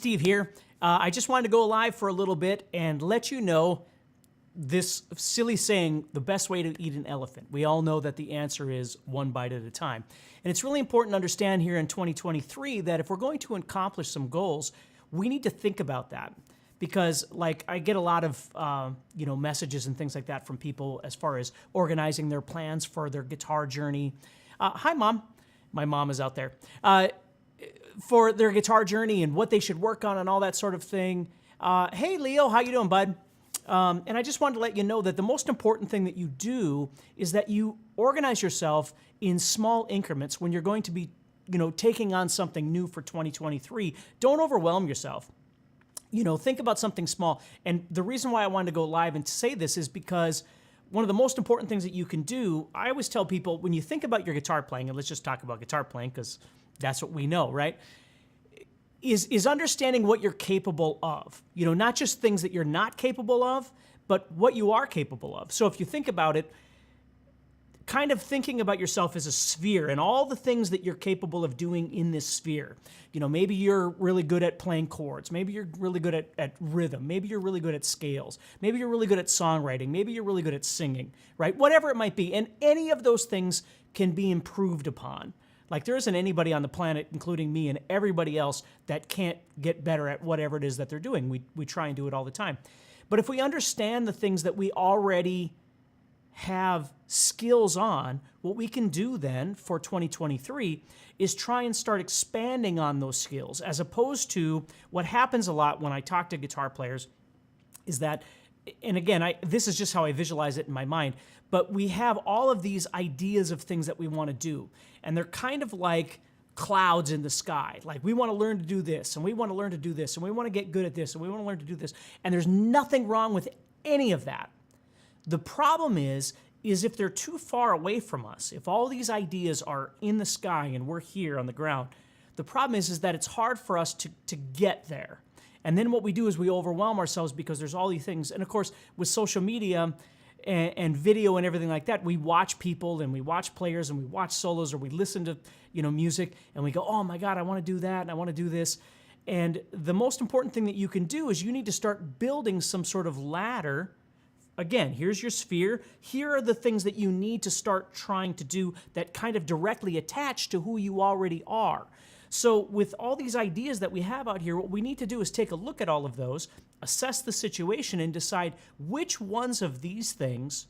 Steve here. I just wanted to go live for a little bit and let you know this silly saying, the best way to eat an elephant. We all know that the answer is one bite at a time. And it's really important to understand here in 2023 that if we're going to accomplish some goals, we need to think about that. Because like I get a lot of messages and things like that from people as far as organizing their plans for their guitar journey. Hi, Mom. My mom is out there. For their guitar journey and what they should work on and all that sort of thing. Hey, Leo, how you doing, bud? And I just wanted to let you know that the most important thing that you do is that you organize yourself in small increments when you're going to be, taking on something new for 2023. Don't overwhelm yourself. Think about something small. And the reason why I wanted to go live and to say this is because one of the most important things that you can do, I always tell people, when you think about your guitar playing, and let's just talk about guitar playing because that's what we know, right? Is understanding what you're capable of. Not just things that you're not capable of, but what you are capable of. So if you think about it, kind of thinking about yourself as a sphere and all the things that you're capable of doing in this sphere. Maybe you're really good at playing chords. Maybe you're really good at rhythm. Maybe you're really good at scales. Maybe you're really good at songwriting. Maybe you're really good at singing, right? Whatever it might be. And any of those things can be improved upon. Like there isn't anybody on the planet, including me and everybody else, that can't get better at whatever it is that they're doing. We try and do it all the time. But if we understand the things that we already have skills on, what we can do then for 2023 is try and start expanding on those skills, as opposed to what happens a lot when I talk to guitar players is that, and again, this is just how I visualize it in my mind, but we have all of these ideas of things that we want to do, and they're kind of like clouds in the sky. Like we want to learn to do this, and we want to learn to do this, and we want to get good at this, and we want to learn to do this, and there's nothing wrong with any of that. The problem is if they're too far away from us, if all these ideas are in the sky and we're here on the ground, the problem is that it's hard for us to get there. And then what we do is we overwhelm ourselves because there's all these things. And of course, with social media and video and everything like that, we watch people and we watch players and we watch solos or we listen to music and we go, oh my God, I want to do that and I want to do this. And the most important thing that you can do is you need to start building some sort of ladder. Again, here's your sphere. Here are the things that you need to start trying to do that kind of directly attach to who you already are. So with all these ideas that we have out here, what we need to do is take a look at all of those, assess the situation, and decide which ones of these things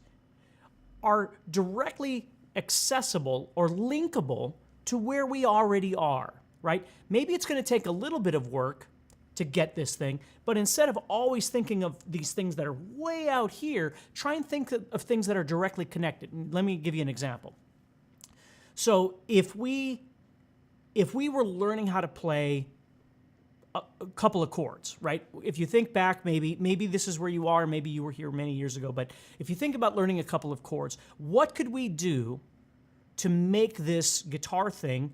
are directly accessible or linkable to where we already are, right? Maybe it's going to take a little bit of work to get this thing, but instead of always thinking of these things that are way out here, try and think of things that are directly connected. And let me give you an example. So if we were learning how to play a couple of chords, right? If you think back, maybe this is where you are, maybe you were here many years ago, but if you think about learning a couple of chords, what could we do to make this guitar thing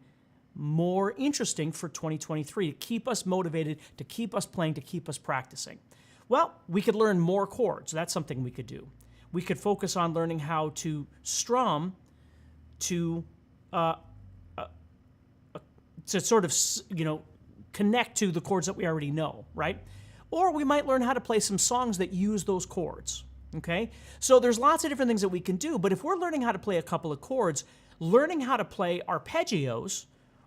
more interesting for 2023, to keep us motivated, to keep us playing, to keep us practicing? Well, we could learn more chords. That's something we could do. We could focus on learning how to strum to sort of, connect to the chords that we already know, right? Or we might learn how to play some songs that use those chords, okay? So there's lots of different things that we can do, but if we're learning how to play a couple of chords, learning how to play arpeggios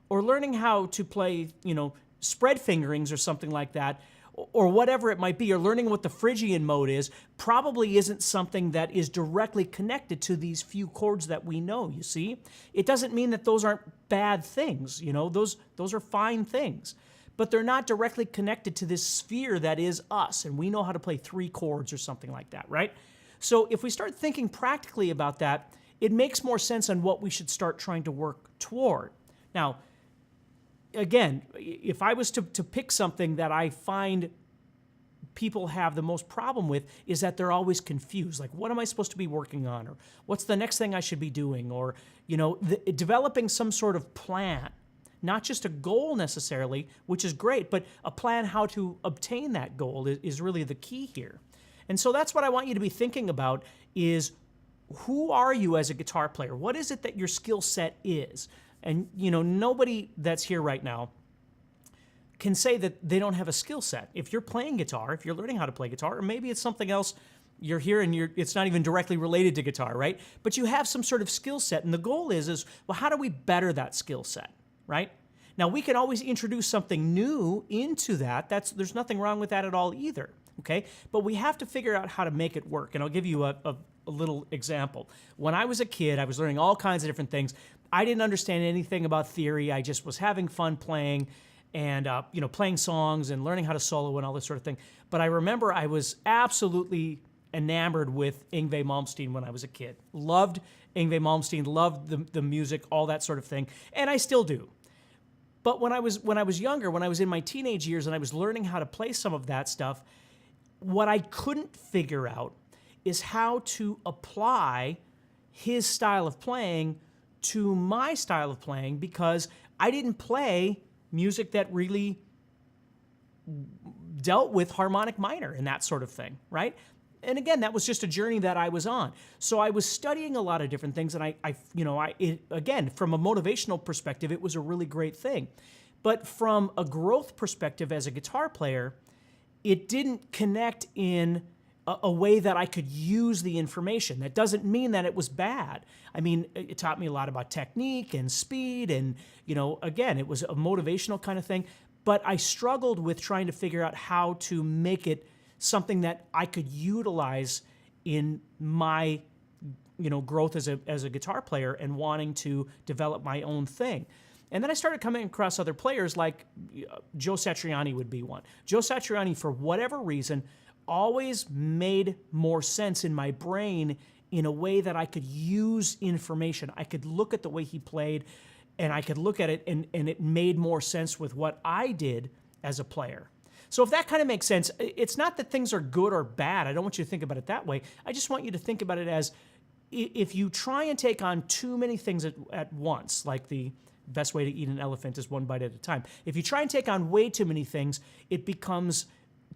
or learning how to play, spread fingerings or something like that, or whatever it might be, or learning what the Phrygian mode is, probably isn't something that is directly connected to these few chords that we know, you see? It doesn't mean that those aren't bad things, those are fine things, but they're not directly connected to this sphere that is us, and we know how to play 3 chords or something like that, right? So if we start thinking practically about that, it makes more sense on what we should start trying to work toward. Now, again, if I was to pick something that I find people have the most problem with is that they're always confused. Like, what am I supposed to be working on? Or what's the next thing I should be doing? Or, developing some sort of plan, not just a goal necessarily, which is great, but a plan how to obtain that goal is really the key here. And so that's what I want you to be thinking about is, who are you as a guitar player? What is it that your skill set is? And, nobody that's here right now can say that they don't have a skill set. If you're playing guitar, if you're learning how to play guitar, or maybe it's something else, you're here and it's not even directly related to guitar, right? But you have some sort of skill set, and the goal is, well, how do we better that skill set, right? Now, we can always introduce something new into that. There's nothing wrong with that at all either, okay? But we have to figure out how to make it work, and I'll give you a little example. When I was a kid, I was learning all kinds of different things. I didn't understand anything about theory. I just was having fun playing and playing songs and learning how to solo and all this sort of thing. But I remember I was absolutely enamored with Yngwie Malmsteen when I was a kid. Loved Yngwie Malmsteen, loved the music, all that sort of thing, and I still do. But when I was younger, when I was in my teenage years and I was learning how to play some of that stuff, what I couldn't figure out is how to apply his style of playing to my style of playing, because I didn't play music that really dealt with harmonic minor and that sort of thing, right? And again, that was just a journey that I was on. So I was studying a lot of different things, and again, from a motivational perspective, it was a really great thing. But from a growth perspective as a guitar player, it didn't connect in a way that I could use the information. That doesn't mean that it was bad. I mean, it taught me a lot about technique and speed, and, again, it was a motivational kind of thing. But I struggled with trying to figure out how to make it something that I could utilize in my, growth as a guitar player and wanting to develop my own thing. And then I started coming across other players like Joe Satriani would be one. Joe Satriani, for whatever reason, always made more sense in my brain in a way that I could use information. I could look at the way he played, and I could look at it, and it made more sense with what I did as a player. So if that kind of makes sense, it's not that things are good or bad. I don't want you to think about it that way. I just want you to think about it as, if you try and take on too many things at once, like the best way to eat an elephant is one bite at a time. If you try and take on way too many things, it becomes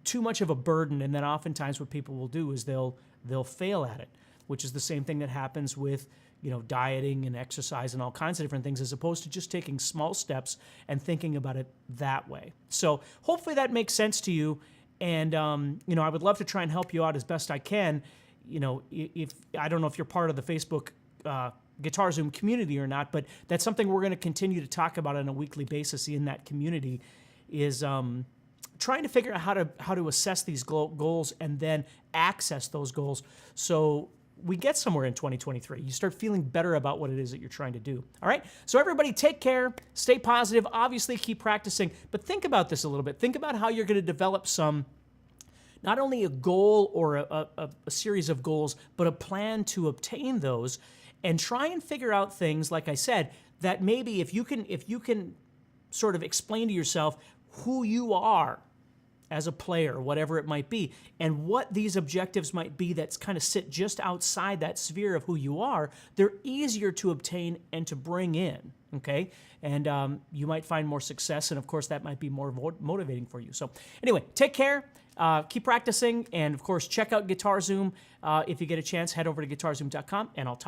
too much of a burden, and then oftentimes what people will do is they'll fail at it, which is the same thing that happens with dieting and exercise and all kinds of different things, as opposed to just taking small steps and thinking about it that way. So hopefully that makes sense to you, and I would love to try and help you out as best I can. If I don't know if you're part of the Facebook Guitar Zoom community or not, but that's something we're going to continue to talk about on a weekly basis in that community, is trying to figure out how to assess these goals and then access those goals, so we get somewhere in 2023. You start feeling better about what it is that you're trying to do. All right? So everybody, take care, stay positive, obviously keep practicing, but think about this a little bit. Think about how you're going to develop not only a goal or a series of goals, but a plan to obtain those, and try and figure out things, like I said, that maybe if you can sort of explain to yourself who you are as a player, whatever it might be, and what these objectives might be that kind of sit just outside that sphere of who you are, they're easier to obtain and to bring in, okay? And you might find more success, and of course that might be more motivating for you. So anyway, take care, keep practicing, and of course check out Guitar Zoom. If you get a chance, head over to guitarzoom.com, and I'll talk